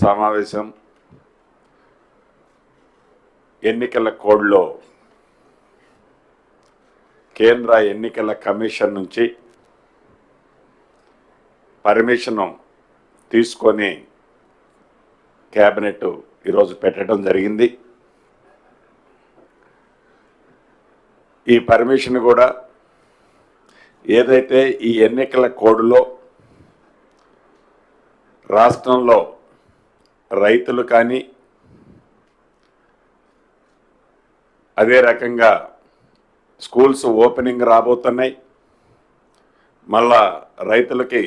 సమావేశం ఎన్నికల కోడ్లో కేంద్ర ఎన్నికల కమిషన్ నుంచి పర్మిషన్ తీసుకొని క్యాబినెట్ ఈరోజు పెట్టడం జరిగింది. ఈ పర్మిషన్ కూడా ఏదైతే ఈ ఎన్నికల కోడ్లో రాష్ట్రంలో రైతులు కానీ అదే రకంగా స్కూల్స్ ఓపెనింగ్ రాబోతున్నాయి, మళ్ళా రైతులకి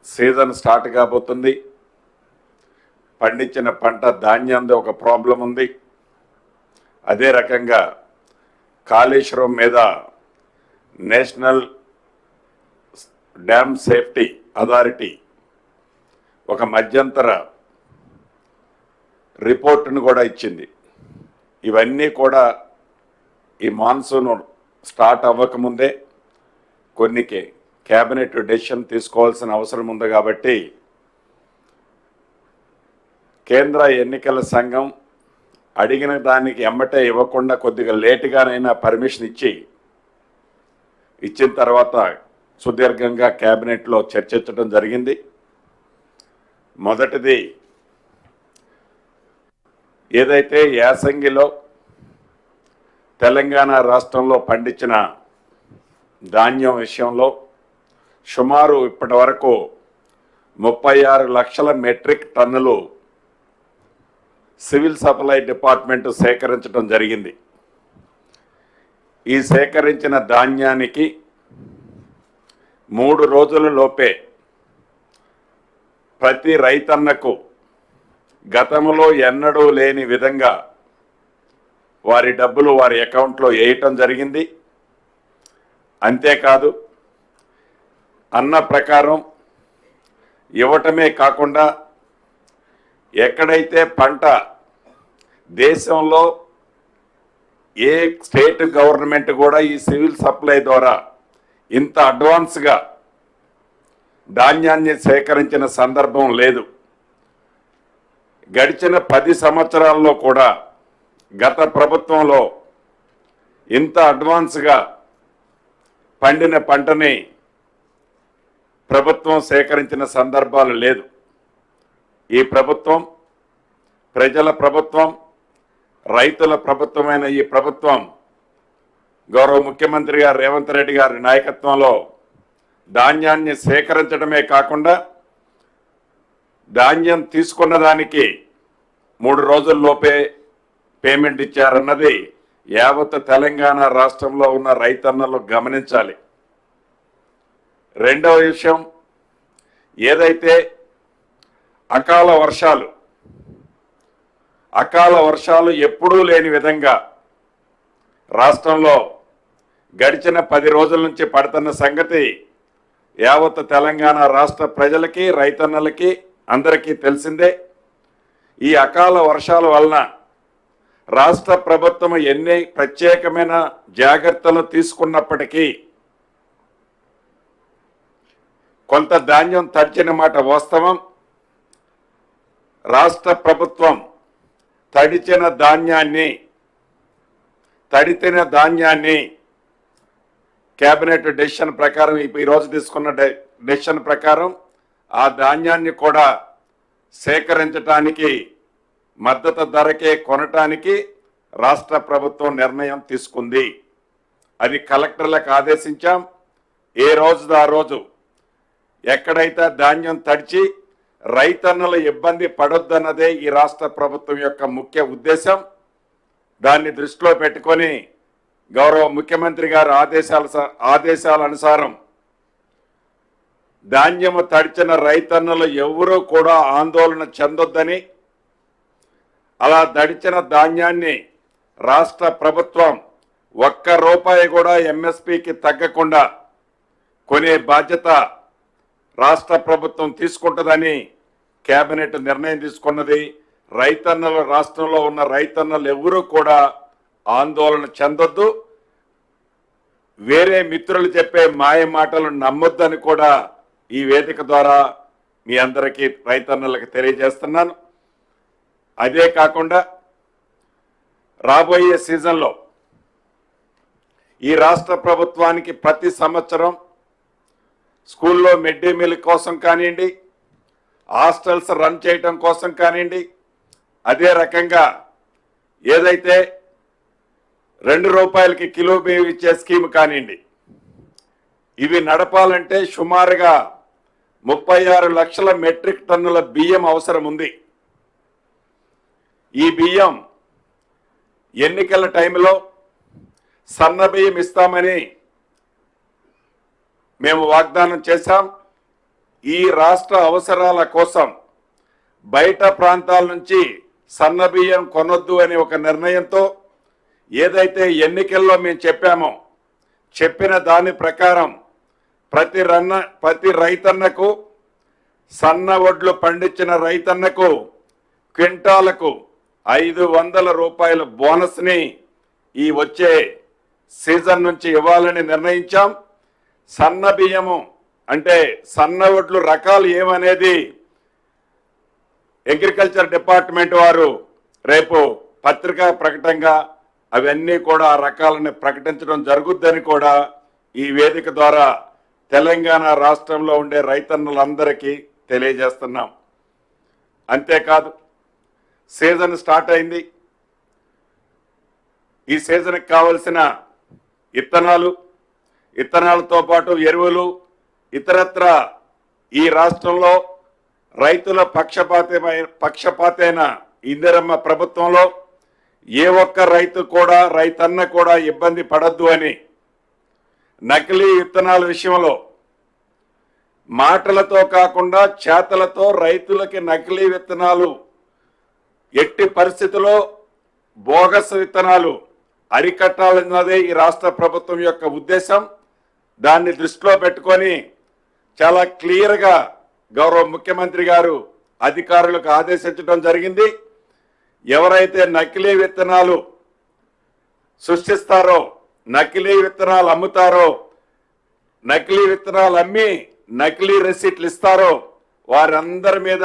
సీజన్ స్టార్ట్ కాబోతుంది, పండించిన పంట ధాన్యంది ఒక ప్రాబ్లం ఉంది, అదే రకంగా కాళేశ్వరం మీద నేషనల్ డ్యామ్ సేఫ్టీ అథారిటీ ఒక మధ్యంతర రిపోర్టును కూడా ఇచ్చింది. ఇవన్నీ కూడా ఈ మాన్సూన్ స్టార్ట్ అవ్వకముందే కొన్ని క్యాబినెట్ డెసిషన్ తీసుకోవాల్సిన అవసరం ఉంది. కాబట్టి కేంద్ర ఎన్నికల సంఘం అడిగిన దానికి ఎమ్మటే ఇవ్వకుండా కొద్దిగా లేటుగానైనా పర్మిషన్ ఇచ్చిన తర్వాత సుదీర్ఘంగా క్యాబినెట్లో చర్చించడం జరిగింది. మొదటిది ఏదైతే యాసంగిలో తెలంగాణ రాష్ట్రంలో పండించిన ధాన్యం విషయంలో సుమారు ఇప్పటి వరకు 36 లక్షల మెట్రిక్ టన్నులు సివిల్ సప్లై డిపార్ట్మెంట్ సేకరించడం జరిగింది. ఈ సేకరించిన ధాన్యానికి 3 రోజుల లోపే ప్రతి రైతన్నకు గతంలో ఎన్నడూ లేని విధంగా వారి డబ్బులు వారి అకౌంట్లో వేయటం జరిగింది. అంతేకాదు అన్న ప్రకారం ఇవ్వటమే కాకుండా ఎక్కడైతే పంట దేశంలో ఏ స్టేట్ గవర్నమెంట్ కూడా ఈ సివిల్ సప్లై ద్వారా ఇంత అడ్వాన్స్గా ధాన్యాన్ని సేకరించిన సందర్భం లేదు. గడిచిన 10 సంవత్సరాల్లో కూడా గత ప్రభుత్వంలో ఇంత అడ్వాన్స్గా పండిన పంటని ప్రభుత్వం సేకరించిన సందర్భాలు లేదు. ఈ ప్రభుత్వం ప్రజల ప్రభుత్వం, రైతుల ప్రభుత్వమైన ఈ ప్రభుత్వం గౌరవ ముఖ్యమంత్రి గారు రేవంత్ రెడ్డి గారి నాయకత్వంలో ధాన్యాన్ని సేకరించడమే కాకుండా ధాన్యం తీసుకున్న దానికి 3 రోజుల్లోపే పేమెంట్ ఇచ్చారన్నది యావత్ తెలంగాణ రాష్ట్రంలో ఉన్న రైతన్నలు గమనించాలి. రెండవ విషయం, ఏదైతే అకాల వర్షాలు ఎప్పుడూ లేని విధంగా రాష్ట్రంలో గడిచిన 10 రోజుల నుంచి పడుతున్న సంగతి యావత్ తెలంగాణ రాష్ట్ర ప్రజలకి రైతన్నలకి అందరికీ తెలిసిందే. ఈ అకాల వర్షాల వలన రాష్ట్ర ప్రభుత్వం ఎన్ని ప్రత్యేకమైన జాగ్రత్తలు తీసుకున్నప్పటికీ కొంత ధాన్యం తడిచిన మాట వాస్తవం. రాష్ట్ర ప్రభుత్వం తడిచిన ధాన్యాన్ని కేబినెట్ డెసిషన్ ప్రకారం ఈరోజు తీసుకున్న డెసిషన్ ప్రకారం ఆ ధాన్యాన్ని కూడా సేకరించడానికి మద్దతు ధరకే కొనటానికి రాష్ట్ర ప్రభుత్వం నిర్ణయం తీసుకుంది. అది కలెక్టర్లకు ఆదేశించాం. ఏ రోజుది ఆ రోజు ఎక్కడైతే ధాన్యం తడిచి రైతన్నల ఇబ్బంది పడొద్దన్నదే ఈ రాష్ట్ర ప్రభుత్వం యొక్క ముఖ్య ఉద్దేశం. దాన్ని దృష్టిలో పెట్టుకొని గౌరవ ముఖ్యమంత్రి గారి ఆదేశాల అనుసారం ధాన్యము తడిచిన రైతన్నలు ఎవరూ కూడా ఆందోళన చెందొద్దని, అలా తడిచిన ధాన్యాన్ని రాష్ట్ర ప్రభుత్వం ₹1 కూడా ఎంఎస్పీకి తగ్గకుండా కొనే బాధ్యత రాష్ట్ర ప్రభుత్వం తీసుకుంటుందని కేబినెట్ నిర్ణయం తీసుకున్నది. రైతన్నలు, రాష్ట్రంలో ఉన్న రైతన్నలు ఎవరూ కూడా ఆందోళన చెందొద్దు, వేరే మిత్రులు చెప్పే మాయ మాటలు నమ్మొద్దని కూడా ఈ వేదిక ద్వారా మీ అందరికీ రైతన్నలకు తెలియజేస్తున్నాను. అదే కాకుండా రాబోయే సీజన్లో ఈ రాష్ట్ర ప్రభుత్వానికి ప్రతి సంవత్సరం స్కూల్లో మిడ్ డే మీల్ కోసం కానివ్వండి, హాస్టల్స్ రన్ చేయటం కోసం కానివ్వండి, అదే రకంగా ఏదైతే ₹2 కిలో బియ్యం ఇచ్చే స్కీమ్ కానివ్వండి, ఇవి నడపాలంటే సుమారుగా 36 లక్షల మెట్రిక్ టన్నుల బియ్యం అవసరం ఉంది. ఈ బియ్యం ఎన్నికల టైంలో సన్న బియ్యం ఇస్తామని మేము వాగ్దానం చేశాం. ఈ రాష్ట్ర అవసరాల కోసం బయట ప్రాంతాల నుంచి సన్న బియ్యం కొనొద్దు అనే ఒక నిర్ణయంతో ఏదైతే ఎన్నికల్లో మేము చెప్పామో చెప్పిన దాని ప్రకారం ప్రతి రైతన్నకు సన్న వడ్లు పండించిన రైతన్నకు క్వింటాలకు ₹500 బోనస్ని ఈ వచ్చే సీజన్ నుంచి ఇవ్వాలని నిర్ణయించాం. సన్న బియ్యము అంటే సన్న వడ్లు రకాలు ఏమనేది అగ్రికల్చర్ డిపార్ట్మెంట్ వారు రేపు పత్రికా ప్రకటనగా అవన్నీ కూడా ఆ రకాలను ప్రకటించడం జరుగుద్దని కూడా ఈ వేదిక ద్వారా తెలంగాణ రాష్ట్రంలో ఉండే రైతన్నులందరికీ తెలియజేస్తున్నాం. అంతేకాదు సీజన్ స్టార్ట్ అయింది. ఈ సీజన్కి కావలసిన ఇత్తనాలతో పాటు ఎరువులు ఇతరత్ర ఈ రాష్ట్రంలో రైతుల పక్షపాతైన ఇందిరమ్మ ప్రభుత్వంలో ఏ ఒక్క రైతన్న కూడా ఇబ్బంది పడద్దు అని నకిలీ విత్తనాల విషయంలో మాటలతో కాకుండా చేతలతో రైతులకి నకిలీ విత్తనాలు ఎట్టి పరిస్థితుల్లో బోగస్ విత్తనాలు అరికట్టాలన్నదే ఈ రాష్ట్ర ప్రభుత్వం యొక్క ఉద్దేశం. దాన్ని దృష్టిలో పెట్టుకొని చాలా క్లియర్గా గౌరవ ముఖ్యమంత్రి గారు అధికారులకు ఆదేశించడం జరిగింది. ఎవరైతే నకిలీ విత్తనాలు సృష్టిస్తారో, నకిలీ విత్తనాలు అమ్ముతారో, నకిలీ విత్తనాలు అమ్మి నకిలీ రెసిప్ట్లు ఇస్తారో వారందరి మీద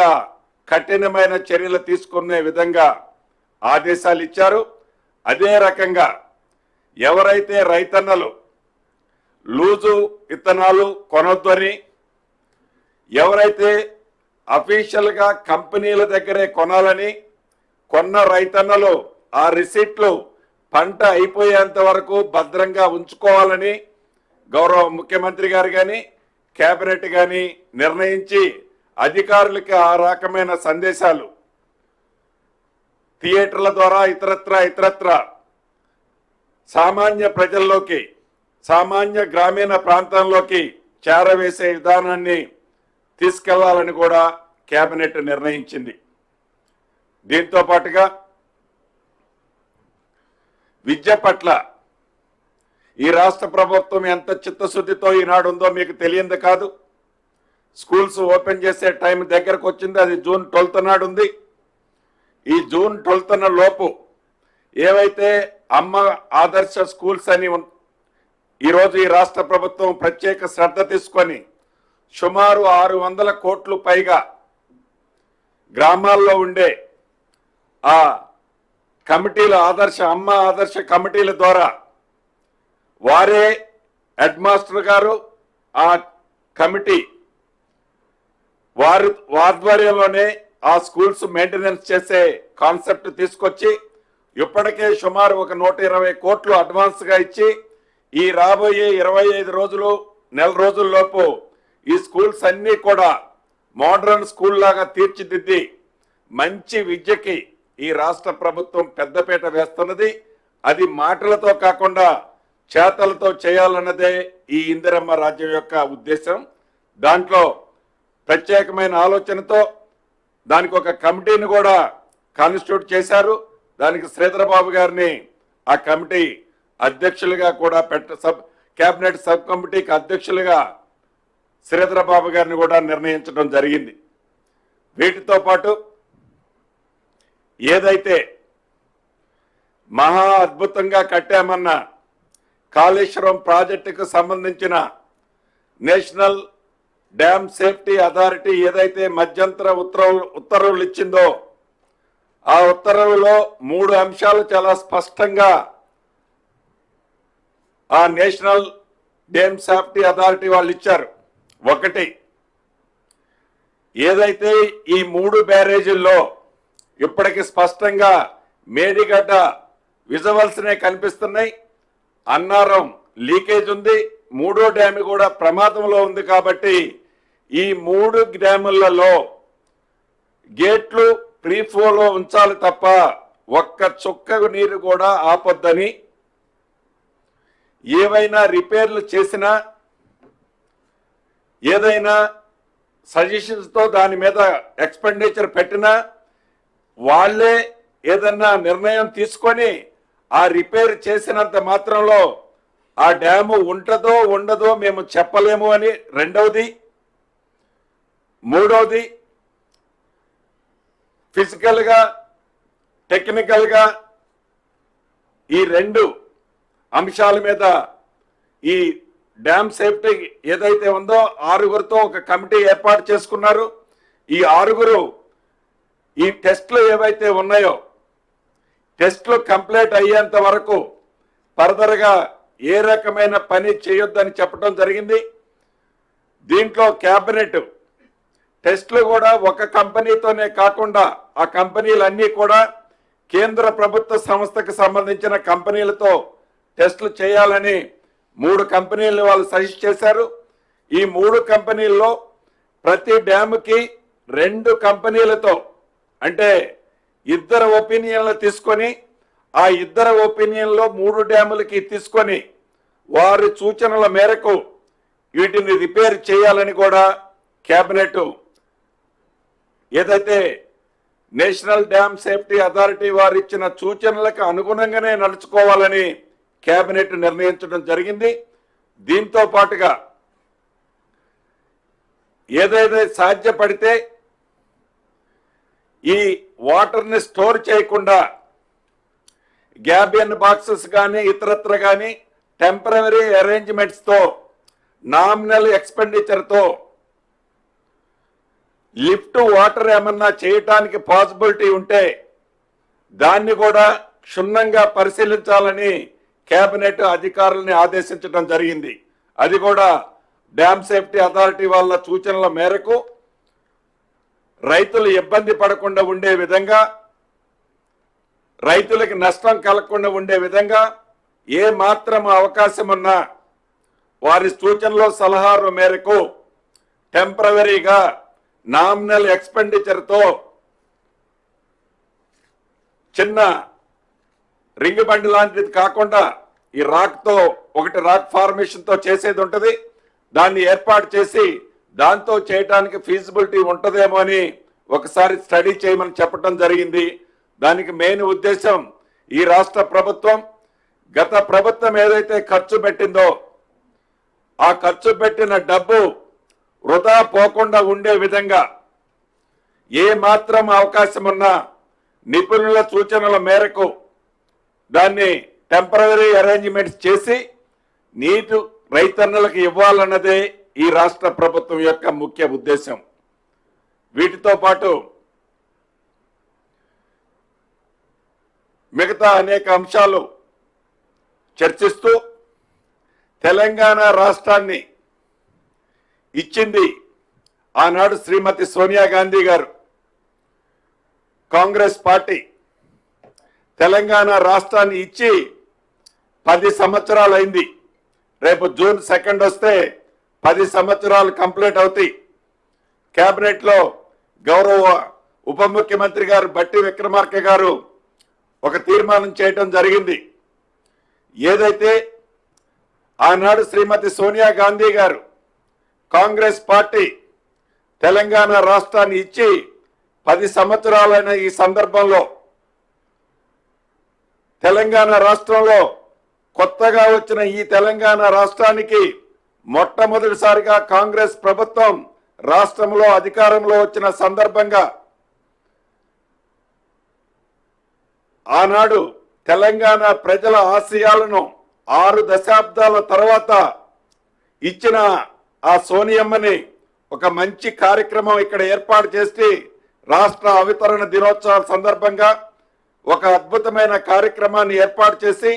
కఠినమైన చర్యలు తీసుకునే విధంగా ఆదేశాలు ఇచ్చారు. అదే రకంగా ఎవరైతే రైతన్నలు లూజు విత్తనాలు కొనొద్దని, ఎవరైతే అఫీషియల్గా కంపెనీల దగ్గరే కొనాలని కొన్న రైతన్నలు ఆ రిసిప్ట్లు పంట అయిపోయేంత వరకు భద్రంగా ఉంచుకోవాలని గౌరవ ముఖ్యమంత్రి గారు కానీ కేబినెట్ కానీ నిర్ణయించి అధికారులకి ఆ రకమైన సందేశాలు థియేటర్ల ద్వారా ఇతరత్ర సామాన్య ప్రజల్లోకి, సామాన్య గ్రామీణ ప్రాంతంలోకి చేరవేసే విధానాన్ని తీసుకెళ్లాలని కూడా కేబినెట్ నిర్ణయించింది. దీంతో పాటుగా విద్య పట్ల ఈ రాష్ట్ర ప్రభుత్వం ఎంత చిత్తశుద్ధితో ఈనాడు ఉందో మీకు తెలియంది కాదు. స్కూల్స్ ఓపెన్ చేసే టైం దగ్గరకు వచ్చింది. అది June 12 నాడు ఉంది. ఈ June 12 లోపు ఏవైతే అమ్మ ఆదర్శ స్కూల్స్ అని ఈరోజు ఈ రాష్ట్ర ప్రభుత్వం ప్రత్యేక శ్రద్ధ తీసుకొని సుమారు 600 కోట్లు పైగా గ్రామాల్లో ఉండే ఆ కమిటీల అమ్మ ఆదర్శ కమిటీల ద్వారా వారే హెడ్ మాస్టర్ గారు ఆ కమిటీ వారి ఆధ్వర్యంలోనే ఆ స్కూల్స్ మెయింటెనెన్స్ చేసే కాన్సెప్ట్ తీసుకొచ్చి ఇప్పటికే సుమారు ఒక 120 కోట్లు అడ్వాన్స్గా ఇచ్చి ఈ రాబోయే 25 నెల రోజుల్లోపు ఈ స్కూల్స్ అన్నీ కూడా మోడర్న్ స్కూల్ లాగా తీర్చిదిద్ది మంచి విద్యకి ఈ రాష్ట్ర ప్రభుత్వం పెద్దపీట వేస్తున్నది. అది మాటలతో కాకుండా చేతలతో చేయాలన్నదే ఈ ఇందిరమ్మ రాజ్యం యొక్క ఉద్దేశం. దాంట్లో ప్రత్యేకమైన ఆలోచనతో దానికి ఒక కమిటీని కూడా కాన్స్టిట్యూట్ చేశారు. దానికి శ్రీధరబాబు గారిని ఆ కమిటీ అధ్యక్షులుగా కూడా కేబినెట్ సబ్ కమిటీకి అధ్యక్షులుగా శ్రీధరబాబు గారిని కూడా నిర్ణయించడం జరిగింది. వీటితో పాటు ఏదైతే మహా అద్భుతంగా కట్టామన్న కాళేశ్వరం ప్రాజెక్టుకు సంబంధించిన నేషనల్ డ్యామ్ సేఫ్టీ అథారిటీ ఏదైతే మధ్యంతర ఉత్తర్వులు ఇచ్చిందో ఆ ఉత్తర్వులో 3 అంశాలు చాలా స్పష్టంగా ఆ నేషనల్ డ్యామ్ సేఫ్టీ అథారిటీ వాళ్ళు ఇచ్చారు. ఒకటి, ఏదైతే ఈ 3 బ్యారేజీల్లో ఇప్పటికి స్పష్టంగా మేడిగడ్డ విజువల్స్నే కనిపిస్తున్నాయి, అన్నారం లీకేజ్ ఉంది, 3వ డ్యామ్ కూడా ప్రమాదంలో ఉంది. కాబట్టి ఈ 3 డ్యాములలో గేట్లు ప్రీ ఫ్లోలో ఉంచాలి తప్ప ఒక్క చుక్క నీరు కూడా ఆపొద్దని, ఏవైనా రిపేర్లు చేసినా ఏదైనా సజెషన్స్తో దాని మీద ఎక్స్పెండిచర్ పెట్టినా వాళ్ళే ఏదన్నా నిర్ణయం తీసుకొని ఆ రిపేర్ చేసినంత మాత్రంలో ఆ డ్యాము ఉంటుందో ఉండదో మేము చెప్పలేము అని రెండవది. మూడవది, ఫిజికల్గా టెక్నికల్గా ఈ 2 అంశాల మీద ఈ డ్యామ్ సేఫ్టీ ఏదైతే ఉందో 6గురితో ఒక కమిటీ ఏర్పాటు చేసుకున్నారు. ఈ 6గురు ఈ టెస్ట్లు ఏవైతే ఉన్నాయో టెస్ట్లు కంప్లీట్ అయ్యేంత వరకు ఫర్దర్గా ఏ రకమైన పని చేయొద్దని చెప్పడం జరిగింది. దీంట్లో క్యాబినెట్ టెస్ట్లు కూడా ఒక కంపెనీతోనే కాకుండా ఆ కంపెనీలన్నీ కూడా కేంద్ర ప్రభుత్వ సంస్థకు సంబంధించిన కంపెనీలతో టెస్టులు చేయాలని 3 కంపెనీలను వాళ్ళు సజెస్ట్ చేశారు. ఈ 3 కంపెనీల్లో ప్రతి డ్యాముకి 2 కంపెనీలతో అంటే 2 ఒపీనియన్లు తీసుకొని ఆ 2 ఒపీనియన్లో 3 డ్యాములకి తీసుకొని వారి సూచనల మేరకు వీటిని రిపేర్ చేయాలని కూడా కేబినెట్ ఏదైతే నేషనల్ డ్యామ్ సేఫ్టీ అథారిటీ వారు ఇచ్చిన సూచనలకు అనుగుణంగానే నడుచుకోవాలని కేబినెట్ నిర్ణయించడం జరిగింది. దీంతో పాటుగా ఏదైతే సాధ్యపడితే ఈ వాటర్ని స్టోర్ చేయకుండా గ్యాబియన్ బాక్సెస్ కానీ ఇతరత్ర కానీ టెంపరరీ అరేంజ్మెంట్స్తో నామినల్ ఎక్స్పెండిచర్తో లిఫ్ట్ వాటర్ ఏమన్నా చేయటానికి పాసిబిలిటీ ఉంటే దాన్ని కూడా క్షుణ్ణంగా పరిశీలించాలని కేబినెట్ అధికారులని ఆదేశించడం జరిగింది. అది కూడా డ్యామ్ సేఫ్టీ అథారిటీ వాళ్ళ సూచనల మేరకు రైతులు ఇబ్బంది పడకుండా ఉండే విధంగా, రైతులకు నష్టం కలగకుండా ఉండే విధంగా ఏ మాత్రం అవకాశం ఉన్నా వారి సూచనలో సలహాల మేరకు టెంపరవరీగా నామినల్ ఎక్స్పెండిచర్తో చిన్న రింగ్ బండి లాంటిది కాకుండా ఈ రాక్తో ఒకటి రాక్ ఫార్మేషన్తో చేసేది ఉంటుంది, దాన్ని ఏర్పాటు చేసి దాంతో చేయటానికి ఫీజిబిలిటీ ఉంటుందేమో అని ఒకసారి స్టడీ చేయమని చెప్పడం జరిగింది. దానికి మెయిన్ ఉద్దేశం ఈ రాష్ట్ర ప్రభుత్వం గత ప్రభుత్వం ఏదైతే ఖర్చు పెట్టిందో ఆ ఖర్చు పెట్టిన డబ్బు వృధా పోకుండా ఉండే విధంగా ఏ మాత్రం అవకాశం ఉన్నా నిపుణుల సూచనల మేరకు దాన్ని టెంపరరీ అరేంజ్మెంట్స్ చేసి నీటి రైతన్నలకు ఇవ్వాలన్నదే ఈ రాష్ట్ర ప్రభుత్వం యొక్క ముఖ్య ఉద్దేశం. వీటితో పాటు మిగతా అనేక అంశాలు చర్చిస్తూ తెలంగాణ రాష్ట్రాన్ని ఇచ్చింది ఆనాడు శ్రీమతి సోనియా గాంధీ గారు, కాంగ్రెస్ పార్టీ. తెలంగాణ రాష్ట్రాన్ని ఇచ్చి 10 సంవత్సరాలు అయింది. రేపు జూన్ 2 వస్తే 10 సంవత్సరాలు కంప్లీట్ అవుతాయి. కేబినెట్లో గౌరవ ఉప ముఖ్యమంత్రి గారు బట్టి విక్రమార్క గారు ఒక తీర్మానం చేయటం జరిగింది. ఏదైతే ఆనాడు శ్రీమతి సోనియా గాంధీ గారు కాంగ్రెస్ పార్టీ తెలంగాణ రాష్ట్రాన్ని ఇచ్చి 10 సంవత్సరాలైన ఈ సందర్భంలో తెలంగాణ రాష్ట్రంలో కొత్తగా వచ్చిన ఈ తెలంగాణ రాష్ట్రానికి మొట్టమొదటిసారిగా కాంగ్రెస్ ప్రభుత్వం రాష్ట్రంలో అధికారంలో వచ్చిన సందర్భంగా ఆనాడు తెలంగాణ ప్రజల ఆశయాలను 6 దశాబ్దాల తర్వాత ఇచ్చిన ఆ సోనియమ్మని ఒక మంచి కార్యక్రమం ఇక్కడ ఏర్పాటు చేసి రాష్ట్ర అవతరణ దినోత్సవం సందర్భంగా ఒక అద్భుతమైన కార్యక్రమాన్ని ఏర్పాటు చేసి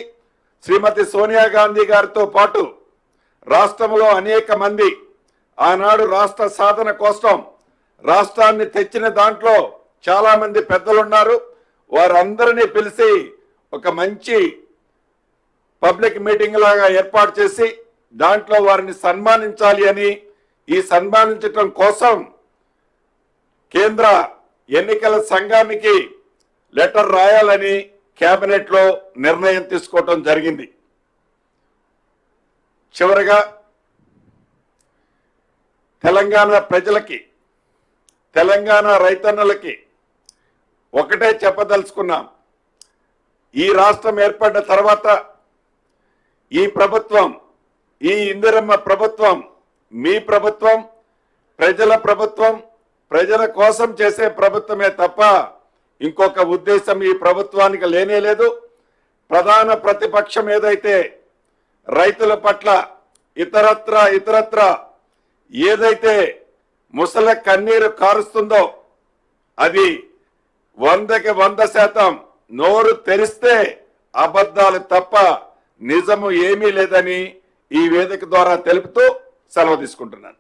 శ్రీమతి సోనియా గాంధీ గారితో పాటు రాష్ట్రంలో అనేక మంది ఆనాడు రాష్ట్ర సాధన కోసం రాష్ట్రాన్ని తెచ్చిన దాంట్లో చాలా మంది పెద్దలున్నారు. వారందరినీ పిలిచి ఒక మంచి పబ్లిక్ మీటింగ్ లాగా ఏర్పాటు చేసి దాంట్లో వారిని సన్మానించాలి అని, ఈ సన్మానించటం కోసం కేంద్ర ఎన్నికల సంఘానికి లెటర్ రాయాలని కేబినెట్ లో నిర్ణయం తీసుకోవటం జరిగింది. చివరగా తెలంగాణ ప్రజలకి, తెలంగాణ రైతన్నలకి ఒకటే చెప్పదలుచుకున్నాం. ఈ రాష్ట్రం ఏర్పడిన తర్వాత ఈ ప్రభుత్వం, ఈ ఇందిరమ్మ ప్రభుత్వం మీ ప్రభుత్వం, ప్రజల ప్రభుత్వం, ప్రజల కోసం చేసే ప్రభుత్వమే తప్ప ఇంకొక ఉద్దేశం ఈ ప్రభుత్వానికి లేనే లేదు. ప్రధాన ప్రతిపక్షం ఏదైతే రైతుల పట్ల ఇతరత్ర ఏదైతే ముసల కన్నీరు కారుస్తుందో అది 100కి 100% నోరు తెరిస్తే అబద్ధాలు తప్ప నిజము ఏమీ లేదని ఈ వేదిక ద్వారా తెలుపుతూ సెలవు తీసుకుంటున్నాను.